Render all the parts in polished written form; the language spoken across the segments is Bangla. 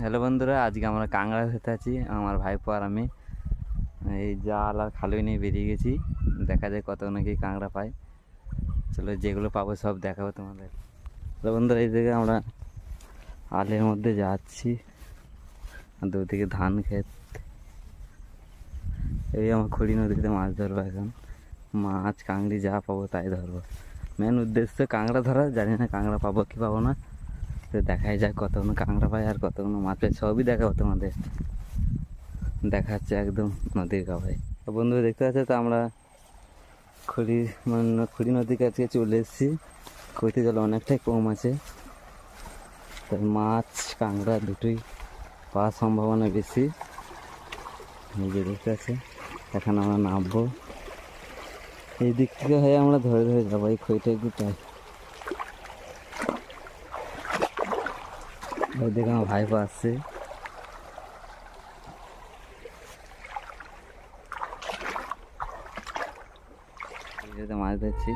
হ্যালো বন্ধুরা, আজকে আমরা কাংড়া ধরতে আছি। আমার ভাইপো আর আমি এই জাল আর খালুই নিয়ে বেরিয়ে গেছি। দেখা যায় কত নাকি কাংড়া পাই। চলো যেগুলো পাবো সব দেখাবো তোমাদের। হ্যালো বন্ধুরা, এই দিকে আমরা আলের মধ্যে যাচ্ছি, আর দুদিকে ধান ক্ষেত। এই আমার খড়ি নদীতে মাছ ধরবো এখন। মাছ কাংড়ি যা পাবো তাই ধরবো। মেন উদ্দেশ্য কাংড়া ধরা, জানি না কাংড়া পাবো কি পাবো না। তো দেখাই যায় কতগুলো কাংড়া পাই আর কতগুলো মাছ পাই, সবই দেখাবো তোমাদের। দেখাচ্ছে একদম নদীর গায়ে। বন্ধু দেখতে পাচ্ছে তো আমরা খড়ি নদীর কাছে চলে এসেছি। খড়িতে জল অনেকটাই কম আছে, তাই মাছ কাঁকড়া দুটোই পাওয়ার সম্ভাবনা বেশি। এই যে দেখতে পাচ্ছে, এখন আমরা নামবো। এই দিক থেকে হয়ে আমরা ধরে ধরে যাবো। এই খড়িটা একটু টাই দেখে আমার ভাইপো আসছে। মাছ ধরছি,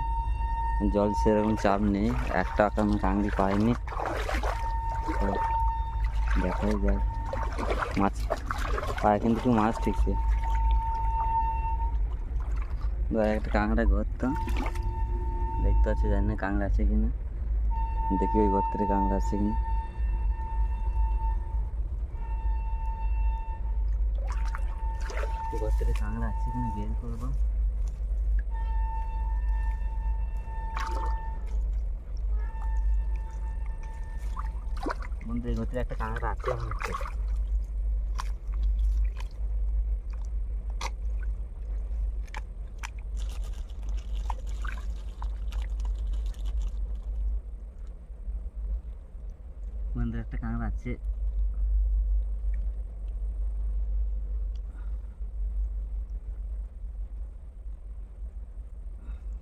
জল সেরকম চাপ নেই, একটা এখন কাঁকড়ি পাইনি। তো দেখাই যায়, মাছ পায় কিন্তু একটু মাছ ঠিকছে। একটা কাঁকড়া গর্ত দেখতে পাচ্ছি, জানি না কাঁকড়া আছে কিনা, দেখি ওই গর্তের কাঁকড়া আছে কিনা। গর্তের কাঁকড়া আছে কিনা বের করবো। বন্ধু এই গর্তের একটা কাঁকড়া আছে মনে হচ্ছে। বন্ধু একটা কাঁকড়া আছে।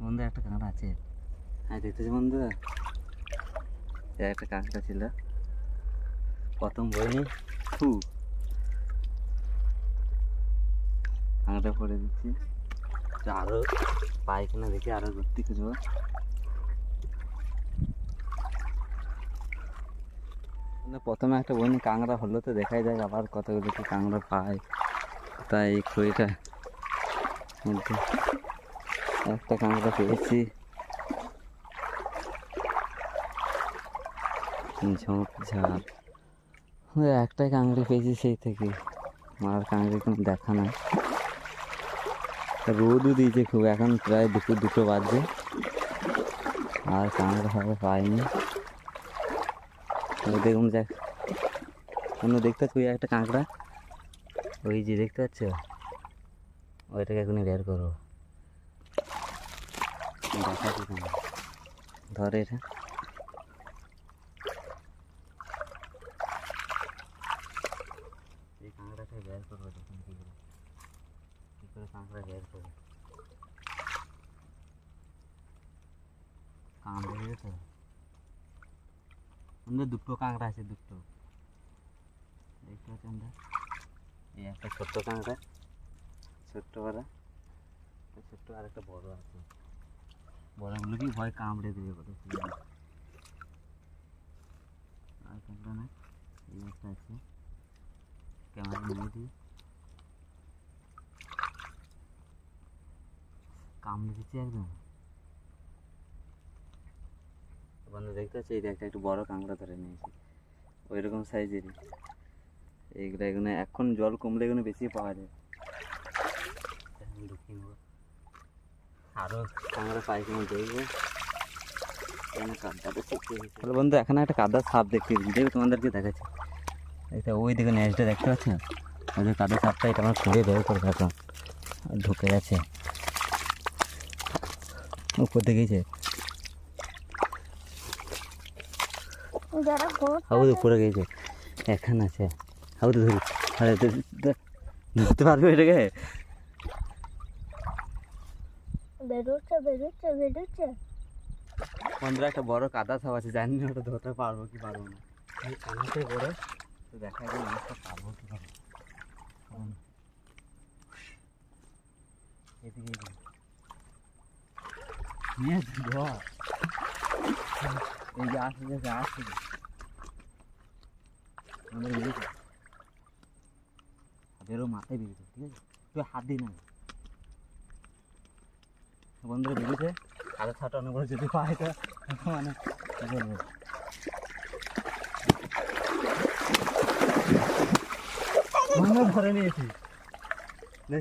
বন্ধু একটা কাঁকড়া আছে, হ্যাঁ দেখতেছি বন্ধু। একটা কাঁকড়া ছিল, প্রথম বইনি কাঁকড়া পড়ে দিচ্ছি। আরো পাই কিনা দেখি, আরো ঘুরতে খুঁজবো। প্রথমে একটা বইনি কাঁকড়া হলো, তো দেখাই যায় আবার কতগুলো কি কাঁকড়া পায়। তাই এই খড়িটা মধ্যে একটা কাঁকড়া পেয়েছি। ঝোঁক ঝাল একটাই কাঁকড়ি পেয়েছি, সেই থেকে মারার কাঁকড়ি কোনো দেখা নাই। রোদও দিয়েছে খুব, এখন প্রায় দুপুর 2টো বাজছে, আর কাঁকড়া ভাবে পাইনি। দেখুন দেখ, অন্য দেখতে পাচ্ছি একটা কাঁকড়া, ওই যে দেখতে পাচ্ছ, ওইটাকে এখনই বের করবো। দেখাচ্ছি তোমার, ধরে এটা। এই কাঁকড়াটাকে বের করবো, দেখুন কী করে কাঁকড়া বের করবো। কামড়ে তো আমাদের 2টো কাঁকড়া আছে, 2টো দেখতে পাচ্ছি আমরা। এই একটা ছোট্ট কাঁকড়া, ছোট্ট বড়া, ছোট্ট আর একটা বড় আছে। বড়গুলো কি ভয় কামড়ে দেবে বলে, আর কাঁকড়া না। এই একটা আছে, ক্যামেরা নিয়ে দিই। কামড়ে দিচ্ছি একদম। বন্ধু দেখতে পাচ্ছি, এটা একটা একটু বড় কাঁকড়া ধরে নিয়েছি, ওই রকম সাইজেরই। এইগুলো এগুলো এখন জল কমলে এগুলো বেশি পাওয়া যায়। ঢুকিয়ে নেবো, আরও কাঁকড়া পাই কিনা দেখবো। হ্যালো বন্ধু, এখানে একটা কাদা সাপ দেখতে দেখবে, তোমাদেরকে দেখাচ্ছি। এটা ওই দিকে ন্যাচটা দেখতে পাচ্ছ, ওই যে কাদা সাপটা, এটা আমার খুঁড়ে বের করবো এখন। ঢুকে গেছে উপর দিকেছে, হাউদ উপরে গেছে, এখানে আছে হাউদ ধরি। ধরতে পারবে এটাকে? বন্ধুরা একটা বড় কাদা সাপ আছে, জানি না ওটা ধরতে পারবো কি পারবো না। অনেকটাই বড়, তো দেখা যায় মাছটা পাবো কি পারবো। এদিকে এই যে আসছে আসছে আমাদের এরও মাথায় বেরিয়েছে, ঠিক আছে? তুই হাত দিই না বন্ধুরা, বেরিয়েছে। কাদা ছাটা অনেক বড় যদি পায় তো মানে কী বলবো, ধরে নিয়েছি।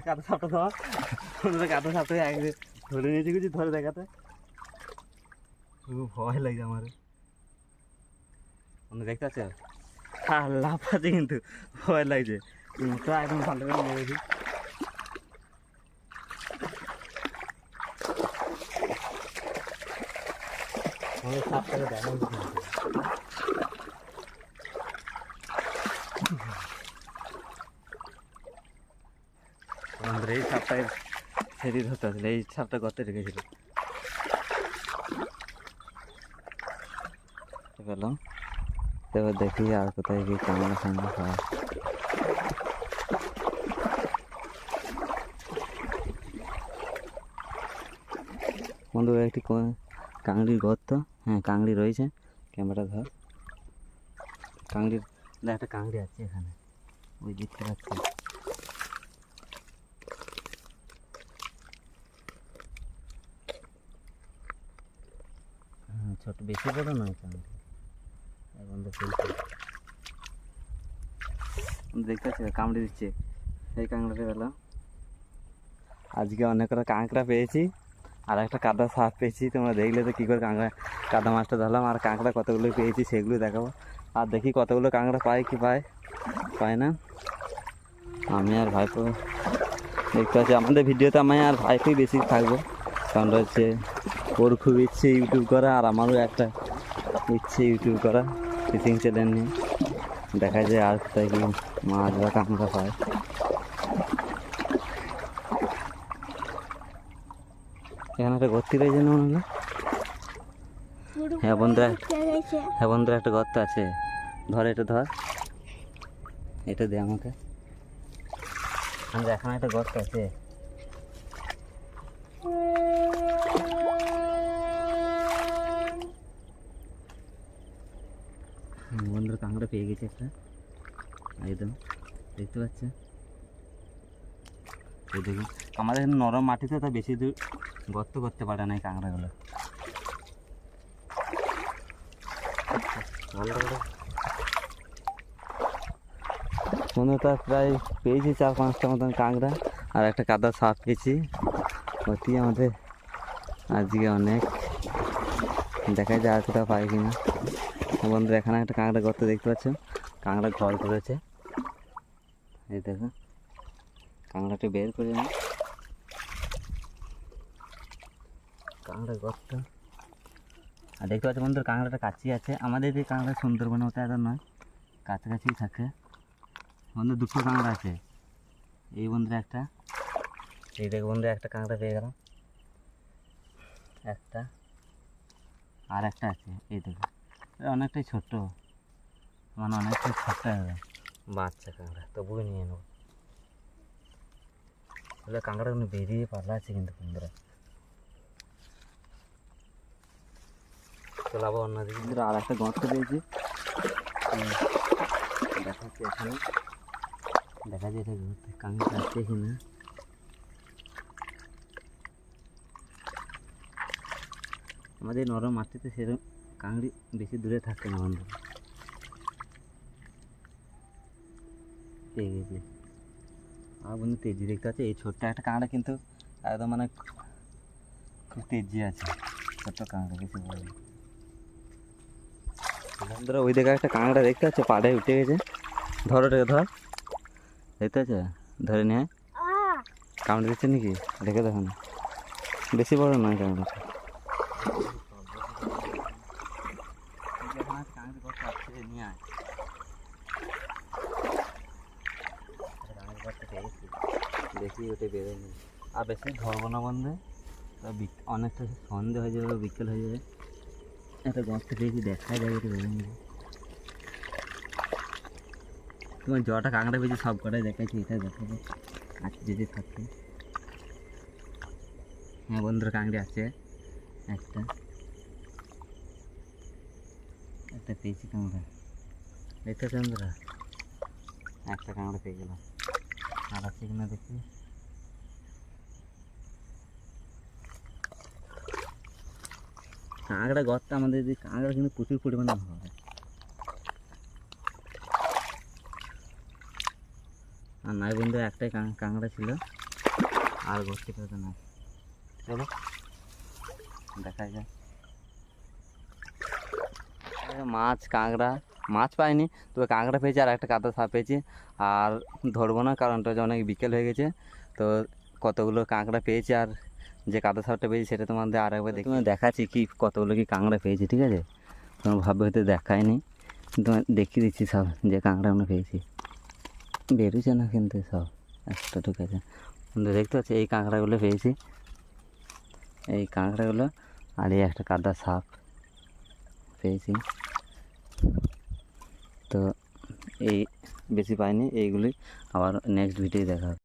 কাদা সাপটা ধর, কাদা সাপটা ধরে নিয়েছি কিছু, ধরে দেখাতে ভয় লাগছে আমার। অন্য দেখতে পাচ্ছ লাভ আছে কিন্তু ভয় লাগছে, মোটা একদম ভালো করে মেরেছি। সাপটাকে দেখা এই সাপটাকে ছেড়ে ধরতে আসলে, এই সাপটা গর্তে রেখেছিল পেলাম। এবার দেখি আর কোথায় কি কামড়া ফামড়া হয়। বন্ধু একটি কাংড়ির গর্ত, হ্যাঁ কাংড়ি রয়েছে, ক্যামেরা ধর। কাংড়ির একটা কাংড়ি আছে এখানে, ওই দেখতে পাচ্ছি। হ্যাঁ ছোট, বেশি বড় নয় কাংড়ি। বন্ধু দেখতে পাচ্ছি কামড়ে দিচ্ছে, এই কাঁকড়াটা পেলাম। আজকে অনেক কটা কাঁকড়া পেয়েছি আর একটা কাদা সাপ পেয়েছি। তোমরা দেখলে তো কী করে কাদা মাছটা ধরলাম, আর কাঁকড়া কতগুলো পেয়েছি সেগুলো দেখাবো। আর দেখি কতগুলো কাঁকড়া পায় কি পায় না। আমি আর ভাইপো দেখতে পাচ্ছি আমাদের ভিডিওতে, আমি আর ভাইপোই বেশি থাকবো, কারণ হচ্ছে ওর খুব ইচ্ছে ইউটিউব করা, আর আমারও একটা ইচ্ছে ইউটিউব করা ফিশিং চ্যানেল নিয়ে। দেখা যায় আর কোথায় কি মাছ বা কাঁকড়া পায়। এখানে একটা গর্তি রয়েছে না মনে হলো? হ্যাঁ বন্ধুরা একটা গর্ত আছে, ধর এটা ধর, এটা দে আমাকে। এখানে একটা গর্ত আছে, বন্ধুরা কাঁকড়া পেয়ে গেছে একটা, একদম দেখতে পাচ্ছে। এই দেখুন আমাদের এখানে নরম মাটিতে তো বেশি দূর গর্ত করতে পারে না এই কাঁকড়াগুলো। বন্ধুটা প্রায় পেয়েছি 4-5টা মতন কাঁকড়া আর একটা কাদা সাপ পেয়েছি। অতি আমাদের আজকে অনেক, দেখা যায় আর কোথাও পাই কিনা। বন্ধুরা এখানে একটা কাঁকড়া গর্ত দেখতে পাচ্ছ, কাঁকড়া ঘর করেছে। এই দেখো কাঁকড়াটা বের করে নি, কাঁকড়া গর্ত। আর দেখতে পাচ্ছ বন্ধুরা কাঁকড়াটা কাছে আছে, আমাদের এই কাঁকড়া সুন্দরবনের মতো এত নয়, কাছাকাছি থাকে। বন্ধু দুটো কাঁকড়া আছে, এই বন্ধুরা একটা, এই দেখ বন্ধু একটা কাঁকড়া পেয়ে গেলাম, একটা আর একটা আছে। এই দেখো অনেকটাই ছোট্ট, মানে অনেকটাই ছোট্ট বাচ্চা কাঁকড়া, তবুও নিয়ে নেবো। তাহলে কাঁকড়াগুলো বেরিয়ে পালা আছে কিন্তু বন্ধুরা। চলো আবার অন্যদিকে বন্ধুরা আর একটা গর্ত পেয়েছি, দেখাচ্ছি এখানে, দেখা যায় এটা কাঁকড়া আছে কিনা। আমাদের নরম মাটিতে সেরকম কাঁকড়ি বেশি দূরে থাকছে না বন্ধু। পেয়ে গেছি আর বন্ধু তেজি দেখতে আছে, এই ছোট্ট একটা কাঁকড়া কিন্তু একদম মানে খুব তেজি আছে, ছোট্ট কাঁকড়া বেশি বড়। বন্ধুরা ওই দিকে একটা কাঁকড়া দেখতে পাচ্ছে, পাড়ে উঠে গেছে, ধর ওটাকে ধর, দেখতে পাচ্ছে, ধরে নিয়ে কামড়ে দিচ্ছে নাকি, রেখে দেখো না, বেশি বড় নয় কাঁকড়াটা। দেখি ওটা বেরোয়নি, আর বেশি ধরবো না বন্ধু, অনেকটা সন্ধ্যে হয়ে যাবে, বিকেল হয়ে যাবে। একটা গর্ত পেয়েছি, দেখা যাবে এটা বেরোয়নি। তোমার জটা কাঁকড়া পেয়েছি সব কটাই দেখাচ্ছি, এটা দেখাবো আর যদি থাকে। হ্যাঁ বন্ধুরা কাঁকড়ে আছে একটা, একটা পেয়েছি কাঁকড়া, দেখতে বন্ধুরা একটা কাঁকড়া পেয়ে গেলাম। আর আছে কিনা দেখি। কাঁকড়া গর্তা আমাদের যে কাঁকড়া কিন্তু প্রচুর পরিমাণে হয়। আর নাই বন্ধু, একটাই কাঁকড়া ছিল, আর গর্তে তো না। চলো দেখা যায়। মাছ কাঁকড়া, মাছ পাইনি, তবে কাঁকড়া পেয়েছি আর একটা কাঁদা সাপ পেয়েছি। আর ধরবো না, কারণটা যে অনেক বিকেল হয়ে গেছে। তো কতগুলো কাঁকড়া পেয়েছি আর যে কাঁদা সাপটা পেয়েছি সেটা তোমাদের আর একবার দেখি, দেখাচ্ছি কি কতগুলো কি কাঁকড়া পেয়েছি। ঠিক আছে, তোমার ভাববে হয়তো দেখায়নি, তোমার দেখিয়ে দিচ্ছি সব যে কাঁকড়া আমরা পেয়েছি। বেরোচ্ছে না কিন্তু সব, একটা ঢুকেছে। দেখতে পাচ্ছি এই কাঁকড়াগুলো পেয়েছি, এই কাঁকড়াগুলো, আর এই একটা কাদা সাপ পেয়েছি। তো এই বেশি পাইনি, এইগুলি আবার নেক্সট ভিডিও দেখা হবে।